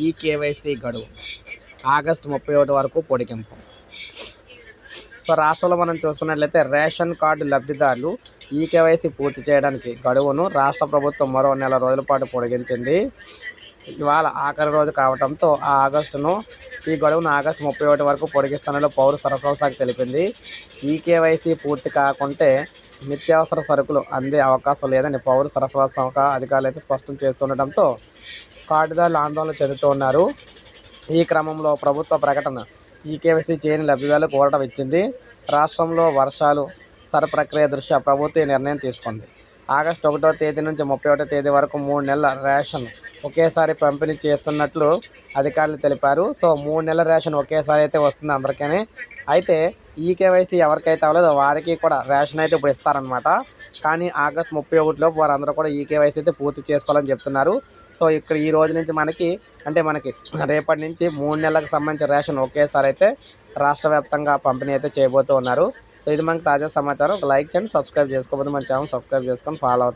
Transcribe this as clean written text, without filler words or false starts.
ఈ కేవైసీ గడువు ఆగస్టు 31 వరకు పొడిగింపు. సో రాష్ట్రంలో మనం చూసుకున్నట్లయితే రేషన్ కార్డు లబ్ధిదారులు ఈ కేవైసీ పూర్తి చేయడానికి గడువును రాష్ట్ర ప్రభుత్వం మరో నెల రోజుల పాటు పొడిగించింది. ఇవాళ ఆఖరి రోజు కావడంతో ఈ గడువును ఆగస్టు 31 వరకు పొడిగిస్తున్నట్లు పౌర సరఫరాల శాఖ తెలిపింది. ఈ కేవైసీ పూర్తి కాకుంటే నిత్యావసర సరుకులు అందే అవకాశం లేదని పౌర సరఫరాల శాఖ అధికారులు అయితే స్పష్టం చేస్తుండటంతో కార్డుదారులు ఆందోళన చెందుతున్నారు. ఈ క్రమంలో ప్రభుత్వ ప్రకటన ఈ కేవైసీ చేయని లబ్ధిదారులకు ఊరట ఇచ్చింది. రాష్ట్రంలో వర్షాలు ప్రక్రియ దృష్ట్యా ప్రభుత్వం ఈ నిర్ణయం తీసుకుంది. ఆగస్టు 1వ తేదీ నుంచి 31వ తేదీ వరకు 3 నెలల రేషన్ ఒకేసారి పంపిణీ చేస్తున్నట్లు అధికారులు తెలిపారు. సో 3 నెలల రేషన్ ఒకేసారి అయితే వస్తుంది అందరికీ. అయితే ఈ కేవైసీ ఎవరికైతే అవ్వలేదో వారికి కూడా రేషన్ అయితే ఇప్పుడు ఇస్తారనమాట. కానీ ఆగస్టు 31లోపు వారందరూ కూడా ఈ కేవైసీ అయితే పూర్తి చేసుకోవాలని చెప్తున్నారు. సో ఇక్కడ ఈ రోజు నుంచి మనకి రేపటి నుంచి 3 నెలలకు సంబంధించిన రేషన్ ఒకేసారి అయితే రాష్ట్ర వ్యాప్తంగా పంపిణీ అయితే చేయబోతూ ఉన్నారు. సో ఇది మనకి తాజా సమాచారం. ఒక లైక్ చేయండి, సబ్స్క్రైబ్ చేసుకోకపోతే మన ఛానల్ సబ్స్క్రైబ్ చేసుకొని ఫాలో అవుతుంది.